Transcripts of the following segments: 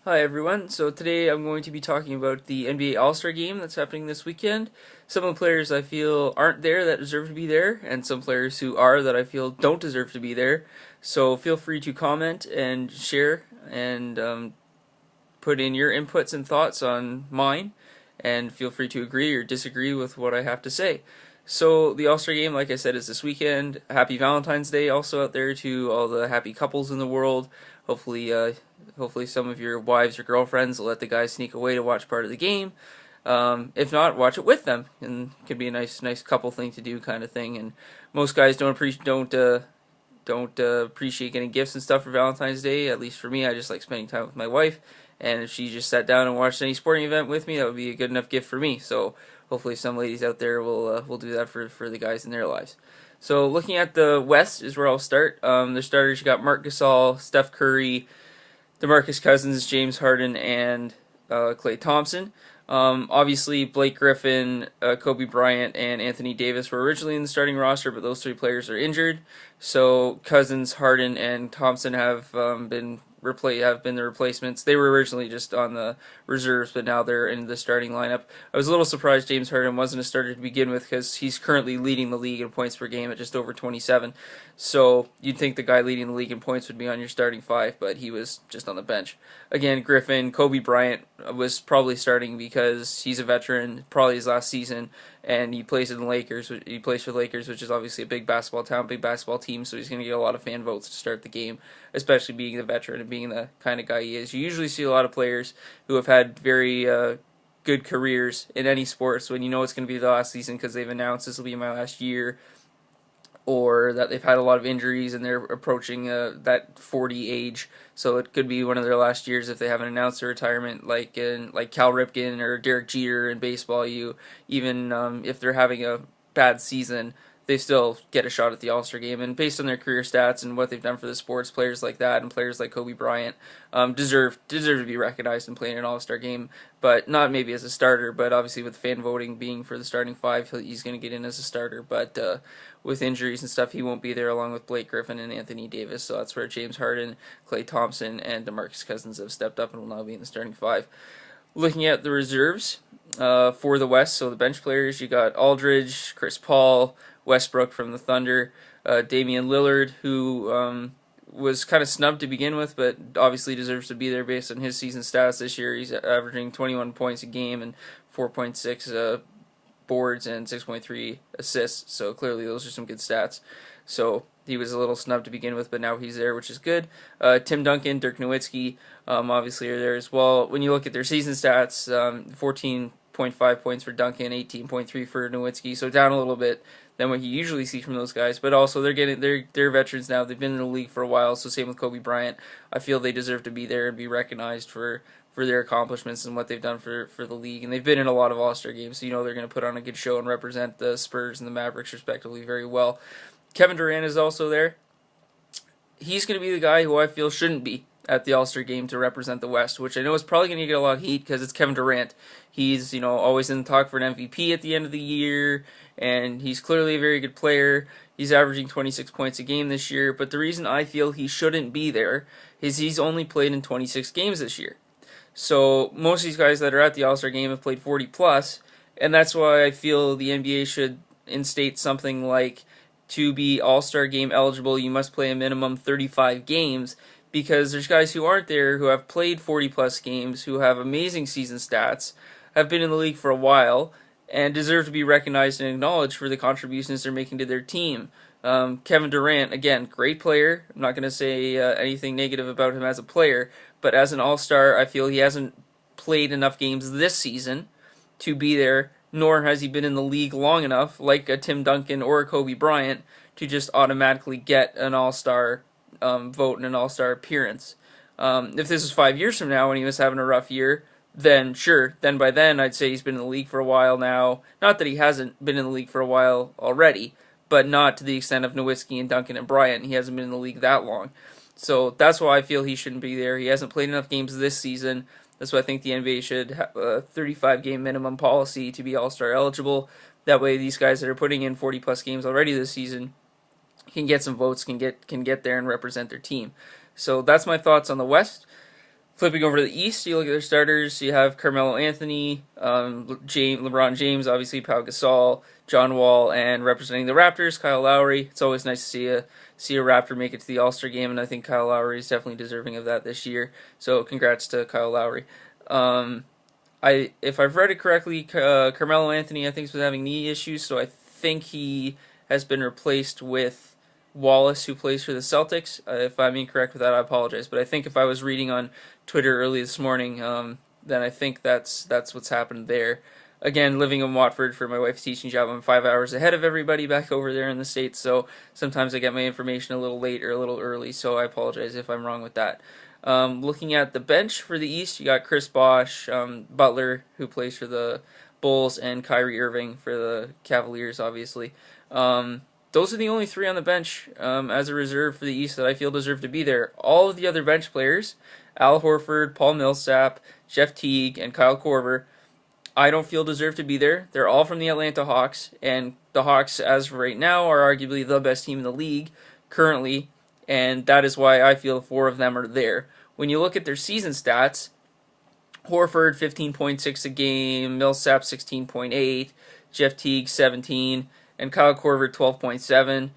Hi everyone. So today I'm going to be talking about the NBA All-Star Game that's happening this weekend. Some of the players I feel aren't there that deserve to be there, and some players who are that I feel don't deserve to be there. So feel free to comment and share and put in your inputs and thoughts on mine, and feel free to agree or disagree with what I have to say. So the All-Star Game, like I said, is this weekend. Happy Valentine's Day also out there to all the happy couples in the world. Hopefully, hopefully some of your wives or girlfriends will let the guys sneak away to watch part of the game. If not, watch it with them, and it could be a nice couple thing to do, kind of thing. And most guys don't appreciate getting gifts and stuff for Valentine's Day. At least for me, I just like spending time with my wife. And if she just sat down and watched any sporting event with me, that would be a good enough gift for me. So hopefully, some ladies out there will do that for the guys in their lives. So looking at the West is where I'll start. The starters, you got Marc Gasol, Steph Curry, DeMarcus Cousins, James Harden, and Klay Thompson. Obviously, Blake Griffin, Kobe Bryant, and Anthony Davis were originally in the starting roster, but those three players are injured. So Cousins, Harden, and Thompson have been the replacements. They were originally just on the reserves, but now they're in the starting lineup. I was a little surprised James Harden wasn't a starter to begin with because he's currently leading the league in points per game at just over 27. So you'd think the guy leading the league in points would be on your starting five, but he was just on the bench. Again, Griffin, Kobe Bryant was probably starting because he's a veteran, probably his last season, and he plays in the Lakers. He plays for the Lakers, which is obviously a big basketball town, big basketball team, so he's going to get a lot of fan votes to start the game, especially being the veteran and being the kind of guy he is. You usually see a lot of players who have had very good careers in any sports when you know it's going to be the last season because they've announced this will be my last year, or that they've had a lot of injuries and they're approaching that 40 age, so it could be one of their last years if they haven't announced their retirement, like Cal Ripken or Derek Jeter in baseball. You even if they're having a bad season, they still get a shot at the All-Star game. And based on their career stats and what they've done for the sports, players like that and players like Kobe Bryant deserve to be recognized and play in an All-Star game, but not maybe as a starter. But obviously, with fan voting being for the starting five, he's going to get in as a starter. But with injuries and stuff, he won't be there along with Blake Griffin and Anthony Davis. So that's where James Harden, Klay Thompson, and DeMarcus Cousins have stepped up and will now be in the starting five. Looking at the reserves for the West, so the bench players, you got Aldridge, Chris Paul, Westbrook from the Thunder, Damian Lillard, who was kind of snubbed to begin with, but obviously deserves to be there based on his season stats this year. He's averaging 21 points a game and 4.6 boards and 6.3 assists, so clearly those are some good stats. So he was a little snubbed to begin with, but now he's there, which is good. Tim Duncan, Dirk Nowitzki, obviously are there as well. When you look at their season stats, 14.5 points for Duncan, 18.3 for Nowitzki, so down a little bit than what you usually see from those guys. But also they're veterans now. They've been in the league for a while, so same with Kobe Bryant. I feel they deserve to be there and be recognized for their accomplishments and what they've done for the league. And they've been in a lot of All-Star games, so you know they're going to put on a good show and represent the Spurs and the Mavericks respectively very well. Kevin Durant is also there. He's going to be the guy who I feel shouldn't be at the All-Star game to represent the West, which I know is probably going to get a lot of heat because it's Kevin Durant. He's, always in the talk for an MVP at the end of the year, and he's clearly a very good player. He's averaging 26 points a game this year, but the reason I feel he shouldn't be there is he's only played in 26 games this year. So most of these guys that are at the All-Star game have played 40 plus, and that's why I feel the NBA should instate something like, to be All-Star game eligible, you must play a minimum 35 games, because there's guys who aren't there who have played 40 plus games, who have amazing season stats, have been in the league for a while, and deserve to be recognized and acknowledged for the contributions they're making to their team. Kevin Durant, again, great player. I'm not going to say anything negative about him as a player, but as an all-star, I feel he hasn't played enough games this season to be there, nor has he been in the league long enough, like a Tim Duncan or a Kobe Bryant, to just automatically get an all-star vote and an all-star appearance. If this was 5 years from now and he was having a rough year, then sure, then by then I'd say he's been in the league for a while now. Not that he hasn't been in the league for a while already, but not to the extent of Nowitzki and Duncan and Bryant. He hasn't been in the league that long. So that's why I feel he shouldn't be there. He hasn't played enough games this season. That's why I think the NBA should have a 35-game minimum policy to be All-Star eligible. That way these guys that are putting in 40-plus games already this season can get some votes, can get there and represent their team. So that's my thoughts on the West. Flipping over to the East, you look at their starters. You have Carmelo Anthony, LeBron James, obviously Pau Gasol, John Wall, and representing the Raptors, Kyle Lowry. It's always nice to see a Raptor make it to the All-Star game, and I think Kyle Lowry is definitely deserving of that this year. So congrats to Kyle Lowry. If I've read it correctly, Carmelo Anthony I think has been having knee issues, so I think he has been replaced with Wallace, who plays for the Celtics. If I'm incorrect with that, I apologize. But I think if I was reading on Twitter early this morning, then I think that's what's happened there. Again, living in Watford for my wife's teaching job, I'm 5 hours ahead of everybody back over there in the States, so sometimes I get my information a little late or a little early, so I apologize if I'm wrong with that. Looking at the bench for the East, you got Chris Bosh, Butler, who plays for the Bulls, and Kyrie Irving for the Cavaliers, obviously. Those are the only three on the bench as a reserve for the East that I feel deserve to be there. All of the other bench players, Al Horford, Paul Millsap, Jeff Teague, and Kyle Korver, I don't feel deserve to be there. They're all from the Atlanta Hawks, and the Hawks, as of right now, are arguably the best team in the league currently, and that is why I feel 4 of them are there. When you look at their season stats, Horford 15.6 a game, Millsap 16.8, Jeff Teague 17, and Kyle Korver 12.7.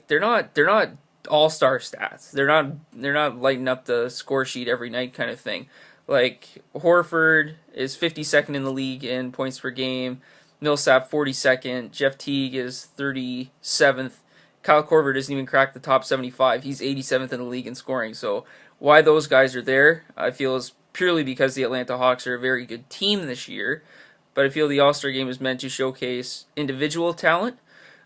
They're not all-star stats. They're not lighting up the score sheet every night kind of thing. Like, Horford is 52nd in the league in points per game, Millsap 42nd, Jeff Teague is 37th, Kyle Korver doesn't even crack the top 75. He's 87th in the league in scoring. So why those guys are there, I feel, is purely because the Atlanta Hawks are a very good team this year. But I feel the All-Star Game is meant to showcase individual talent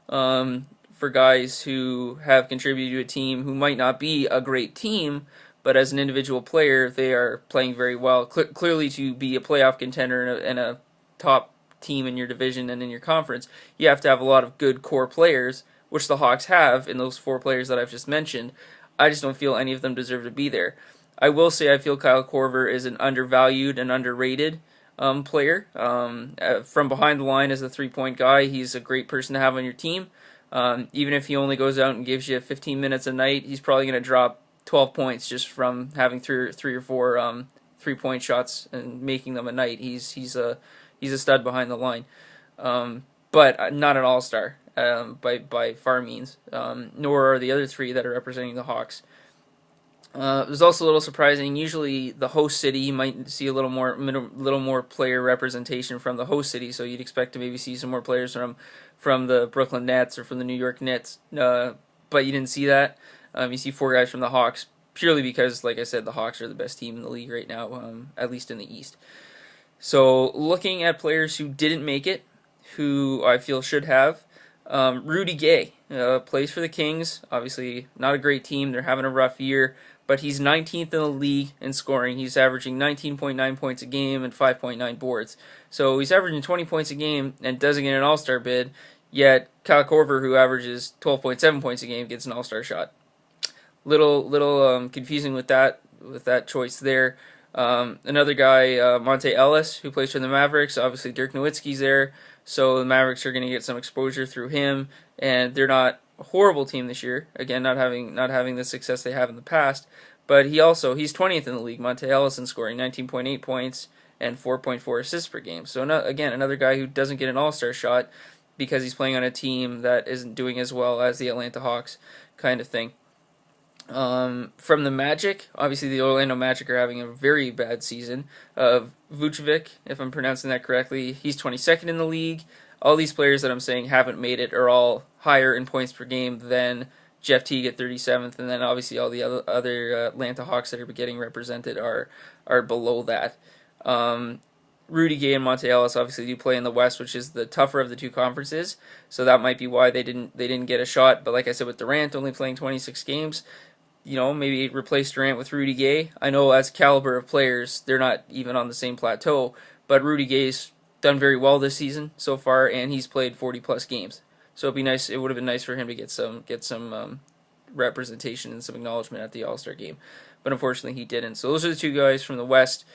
for guys who have contributed to a team who might not be a great team, but as an individual player, they are playing very well. Clearly, to be a playoff contender and a top team in your division and in your conference, you have to have a lot of good core players, which the Hawks have in those 4 players that I've just mentioned. I just don't feel any of them deserve to be there. I will say I feel Kyle Korver is an undervalued and underrated player. From behind the line as a 3-point guy, he's a great person to have on your team. Even if he only goes out and gives you 15 minutes a night, he's probably going to drop 12 points just from having three or four 3-point shots and making them a night. He's a stud behind the line, but not an all-star by far means. Nor are the other 3 that are representing the Hawks. It was also a little surprising. Usually, the host city, you might see a little more player representation from the host city. So you'd expect to maybe see some more players from the Brooklyn Nets or from the New York Knicks. But you didn't see that. You see 4 guys from the Hawks purely because, like I said, the Hawks are the best team in the league right now, at least in the East. So looking at players who didn't make it, who I feel should have, Rudy Gay plays for the Kings. Obviously, not a great team. They're having a rough year. But he's 19th in the league in scoring. He's averaging 19.9 points a game and 5.9 boards. So he's averaging 20 points a game and doesn't get an all-star bid, yet Kyle Korver, who averages 12.7 points a game, gets an all-star shot. Little confusing with that choice there. Another guy, Monte Ellis, who plays for the Mavericks. Obviously, Dirk Nowitzki's there, so the Mavericks are going to get some exposure through him, and they're not a horrible team this year. Again, not having the success they have in the past, but he's 20th in the league. Monte Ellis in scoring 19.8 points and 4.4 assists per game. So again, another guy who doesn't get an all-star shot because he's playing on a team that isn't doing as well as the Atlanta Hawks, kind of thing. From the Magic, obviously the Orlando Magic are having a very bad season. Vucevic, if I'm pronouncing that correctly, he's 22nd in the league. All these players that I'm saying haven't made it are all higher in points per game than Jeff Teague at 37th, and then obviously all the other Atlanta Hawks that are getting represented are below that. Rudy Gay and Monte Ellis obviously do play in the West, which is the tougher of the 2 conferences, so that might be why they didn't get a shot. But like I said, with Durant only playing 26 games, maybe replace Durant with Rudy Gay. I know as caliber of players, they're not even on the same plateau, but Rudy Gay's done very well this season so far, and he's played 40+ games. So it'd be nice. It would have been nice for him to get some representation and some acknowledgement at the All-Star game, but unfortunately he didn't. So those are the 2 guys from the West.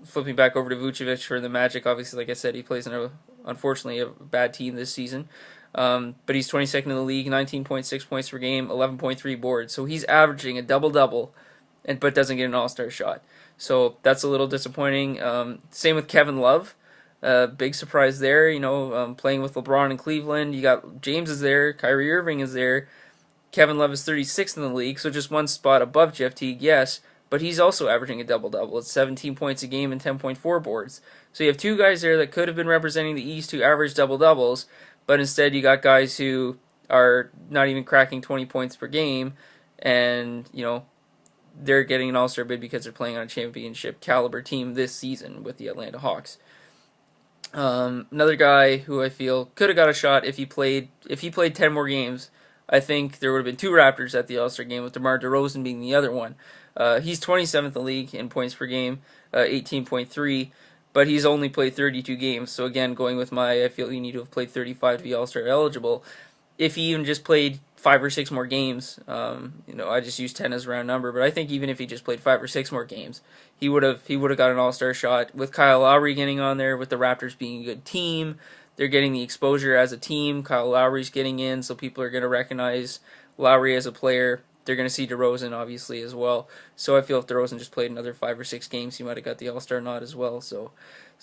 Flipping back over to Vucevic for the Magic, obviously, like I said, he plays in unfortunately a bad team this season. But he's 22nd in the league, 19.6 points per game, 11.3 boards. So he's averaging a double-double but doesn't get an All-Star shot. So that's a little disappointing. Same with Kevin Love. Big surprise there, playing with LeBron in Cleveland. You got James is there, Kyrie Irving is there. Kevin Love is 36th in the league, so just one spot above Jeff Teague, yes, but he's also averaging a double-double. It's 17 points a game and 10.4 boards. So you have two guys there that could have been representing the East who average double-doubles, but instead you got guys who are not even cracking 20 points per game, and, they're getting an All-Star bid because they're playing on a championship caliber team this season with the Atlanta Hawks. Another guy who I feel could have got a shot if he played 10 more games. I think there would have been two Raptors at the All-Star game, with DeMar DeRozan being the other one. He's 27th in the league in points per game, 18.3, but he's only played 32 games. So again, going with I feel you need to have played 35 to be All-Star eligible. If he even just played 5 or 6 more games, I just use 10 as a round number, but I think even if he just played 5 or 6 more games, he would have got an All-Star shot. With Kyle Lowry getting on there, with the Raptors being a good team, they're getting the exposure as a team. Kyle Lowry's getting in, so people are going to recognize Lowry as a player. They're going to see DeRozan, obviously, as well. So I feel if DeRozan just played another 5 or 6 games, he might have got the All-Star nod as well. So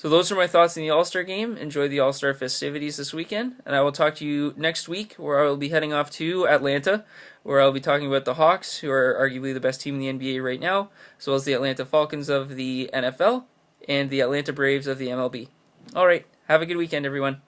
those are my thoughts in the All-Star game. Enjoy the All-Star festivities this weekend, and I will talk to you next week, where I will be heading off to Atlanta, where I'll be talking about the Hawks, who are arguably the best team in the NBA right now, as well as the Atlanta Falcons of the NFL and the Atlanta Braves of the MLB. All right, have a good weekend, everyone.